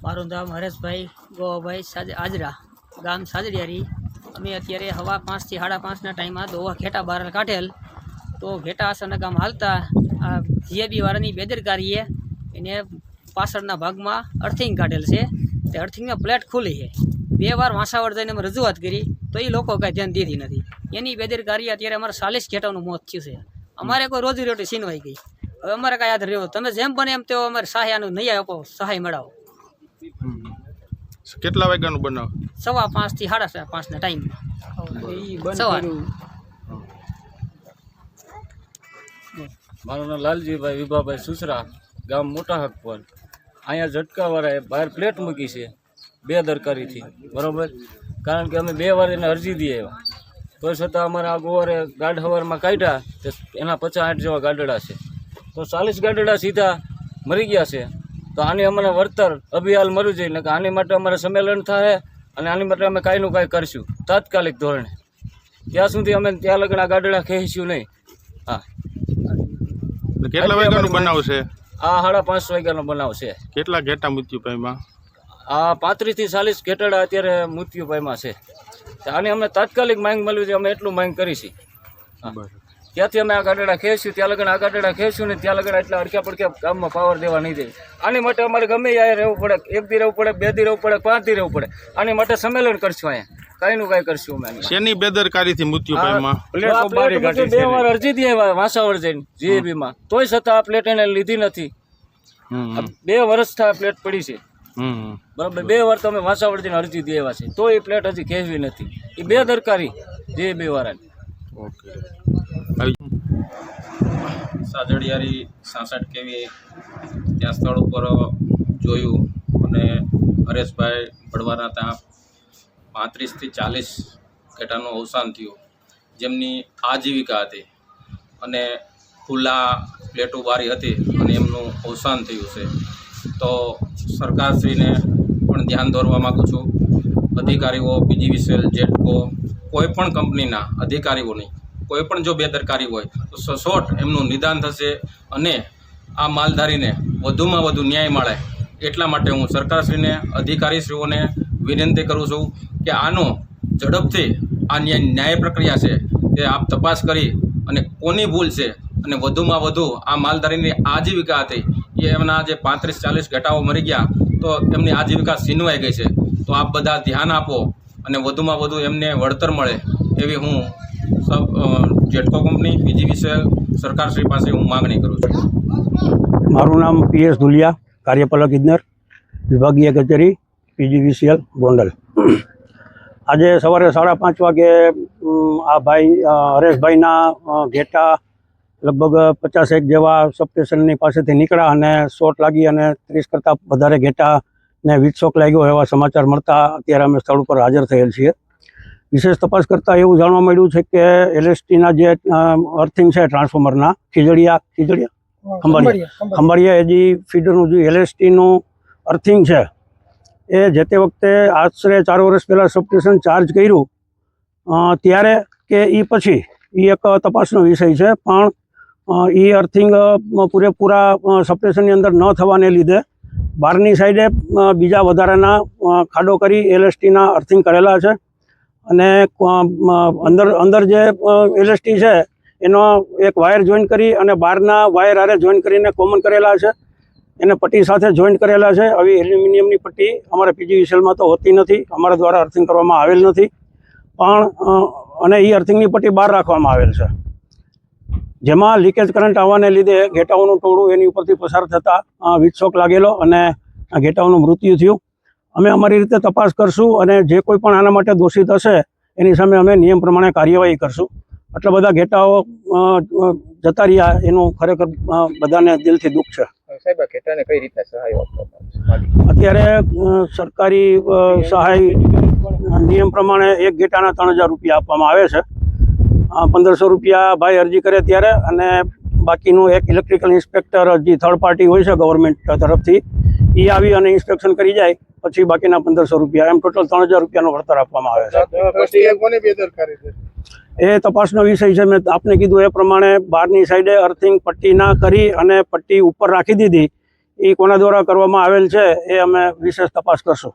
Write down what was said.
મારું નામ હરેશભાઈ ગોવાભાઈ આજરા, ગામ સાજડિયારી। અમે અત્યારે હવા 5 થી 5:30ના ટાઈમમાં દોવા ઘેટા બહાર કાઢેલ, તો ઘેટા અચાનક આમ હાલતા આ જીએબી વાળાની બેદરકારીએ એને પાછળના ભાગમાં અર્થિંગ કાઢેલ છે। તે અર્થિંગમાં પ્લેટ ખુલી છે। 2 વાર વાંસાવડ જઈને અમે રજૂઆત કરી તો એ લોકો કાંઈ ધ્યાન દીધી નથી। એની બેદરકારી અત્યારે અમારે 40 ઘેટાનું મોત થયું છે। અમારે કોઈ રોજીરોટી છીનવાઈ ગઈ। હવે અમારે કાંઈ યાદ રહ્યો, તમે જેમ બને એમ તેઓ અમારે સહાયનું નહીં આપો, સહાય મળાવો। કેટલા વાગ્યાનું બનાવ? 5:15 થી 5:30ના ટાઈમ સવાર। મારું નામ લાલજીભાઈ વિભાભાઈ સુસરા, ગામ મોટા હકપર। અહીંયા ઝટકાવાળાએ બહાર પ્લેટ મૂકી છે બેદરકારીથી, બરાબર। કારણ કે અમે 2 વાર એને અરજી દઈએ આવ્યા, તો છતાં અમારા આ ગોવારે ગાઢ હવારમાં કાઢ્યા તો એના 50-60 જેવા ગાડડા છે, તો 40 ગાડડા સીધા મરી ગયા છે। તો આની અમને વળતર અભિયાલ મળવું જોઈએ ને, કે આની માટે અમારે સંમેલન થાય અને આની માટે અમે કાંઈનું કાંઈ કરશું તાત્કાલિક ધોરણે। ત્યાં સુધી અમે ત્યાં લગન આ ગાડડા ખેંચીશું નહીં। હા, કેટલા વાગ્યાનું બનાવ છે? આ 5:30 વાગ્યાનો બનાવ છે। કેટલા ઘેટા મૃત્યુ પામ્યા? આ 35 થી 40 ઘેટાડા અત્યારે મૃત્યુ પામ્યા છે। આની અમને તાત્કાલિક માંગ મળવી છે, અમે એટલું માંગ કરીશી। ત્યાંથી અમે આ ગાડડા ખેંચશું, ત્યાં લગન આ ગાડડા ખેંચશું ને ત્યાં લગન એટલા અડક્યા પડક્યા ગામમાં પાવર દેવા નહીં દે। આની માટે અમારે ગમે ત્યાં રહેવું પડે, 1 દી રહેવું પડે, 2 દી રહેવું પડે, 5 દી રહેવું પડે। આની માટે સંમેલન કરશું, અહીંયા કાંઈનું કાંઈ કરશું અમે। શેની બેદરકારીથી મૃત્યુ પામ્યા? 2 વાર અરજી દે વાંસાવડ જઈને જીએબીમાં, તોય છતાં આ પ્લેટ એને લીધી નથી। 2 વર્ષ થયા પ્લેટ પડી છે, બરાબર। 2 વાર તમે વાંસાવડ જઈને અરજી દેવા છે, તો એ પ્લેટ હજી ખેંચવી નથી। એ બેદરકારી જીએબી વાળાની। સાજડિયારી 66 kV ત્યાં સ્થળ ઉપર જોયું અને હરેશભાઈ બળવાના ત્યાં 35 થી 40 ઘેટાનું અવસાન થયું, જેમની આજીવિકા હતી અને ખુલ્લા પ્લેટો બારી હતી અને એમનું અવસાન થયું છે। તો સરકારશ્રીને પણ ધ્યાન દોરવા માગું છું, અધિકારીઓ, પીજીવીસીએલ, જેટકો, કોઈ પણ કંપનીના અધિકારીઓની કોઈ પણ જો બેદરકારી હોય તો સચોટ એમનું નિદાન થશે અને આ માલધારીને વધુમાં વધુ ન્યાય મળે, એટલા માટે હું સરકારશ્રીને, અધિકારીશ્રીઓને વિનંતી કરું છું કે આનો ઝડપથી આ ન્યાય પ્રક્રિયા છે તે આપ તપાસ કરી અને કોની ભૂલ છે અને વધુમાં વધુ આ માલધારીની આજીવિકા હતી એ એમના જે 35-40 ઘેટાઓ મરી ગયા તો એમની આજીવિકા છીનવાઈ ગઈ છે। તો આપ બધા ધ્યાન આપો અને વધુમાં વધુ એમને વળતર મળે એવી હું જેટકો કંપની, પીજીવીસીએલ, સરકારશ્રી પાસે હું માગણી કરું છું। મારું નામ પીએસ ધુલિયા, કાર્યપાલક ઇજનેર, વિભાગીય કચેરી, પીજીવીસીએલ ગોંડલ। આજે સવારે 5:30 વાગે આ ભાઈ હરેશભાઈના ઘેટા લગભગ 50 જેવા સબસ્ટેશનની પાસેથી નીકળ્યા અને શોટ લાગી અને 30 કરતાં વધારે ઘેટાને વીજશોક લાગ્યો એવા સમાચાર મળતા અત્યારે અમે સ્થળ ઉપર હાજર થયેલ છીએ। વિશેષ તપાસ કરતાં એવું જાણવા મળ્યું છે કે એલએસટીના જે અર્થિંગ છે ટ્રાન્સફોર્મરના ખંભાળિયા એજી ફીડરનું જે એલએસટીનું અર્થિંગ છે એ જે તે વખતે આશરે 4 વર્ષ પહેલાં સબસ્ટેશન ચાર્જ કર્યું ત્યારે કે એ પછી એ એક તપાસનો વિષય છે, પણ એ અર્થિંગ પૂરેપૂરા સબસ્ટેશનની અંદર ન થવાને લીધે બહારની સાઈડે બીજા વધારાના ખાડો કરી એલએસટીના અર્થિંગ કરેલા છે અને અંદર જે એલએસટી છે એનો એક વાયર જોઈન્ટ કરી અને બહારના વાયર હારે જોઈન્ટ કરીને કોમન કરેલા છે, એને પટ્ટી સાથે જોઈન્ટ કરેલા છે। આવી એલ્યુમિનિયમની પટ્ટી અમારા પીજીવીસીએલમાં તો હોતી નથી, અમારા દ્વારા અર્થિંગ કરવામાં આવેલ નથી, પણ અને એ અર્થિંગની પટ્ટી બહાર રાખવામાં આવેલ છે, જેમાં લીકેજ કરંટ આવવાને લીધે ઘેટાઓનું ટોળું એની ઉપરથી પસાર થતાં વીજશોક લાગેલો અને ઘેટાઓનું મૃત્યુ થયું। અમે અમારી રીતે તપાસ કરશું અને જે કોઈ પણ આના માટે દોષિત હશે એની સામે અમે નિયમ પ્રમાણે કાર્યવાહી કરશું। આટલા બધા ઘેટાઓ જતા રહ્યા એનું ખરેખર બધાને દિલથી દુઃખ છે। સાહેબ, ઘેટાને કઈ રીતે સહાય આપવામાં? અત્યારે સરકારી સહાય નિયમ પ્રમાણે એક ઘેટાના 3000 રૂપિયા આપવામાં આવે છે। 1500 રૂપિયા ભાઈ અરજી કરે ત્યારે અને બાકીનું એક ઇલેક્ટ્રિકલ ઇન્સ્પેક્ટર જે થર્ડ પાર્ટી હોય છે ગવર્મેન્ટ તરફથી એ આવી અને ઇન્સ્પેક્શન કરી જાય પછી બાકીના 1500 રૂપિયા, એમ ટોટલ 3000 રૂપિયાનું વળતર આપવામાં આવે છે। એ તપાસનો વિષય છે। મેં આપને કીધું એ પ્રમાણે બહારની સાઈડે અર્થિંગ પટ્ટી ના કરી અને પટ્ટી ઉપર રાખી દીધી એ કોના દ્વારા કરવામાં આવેલ છે એ અમે વિશેષ તપાસ કરશું.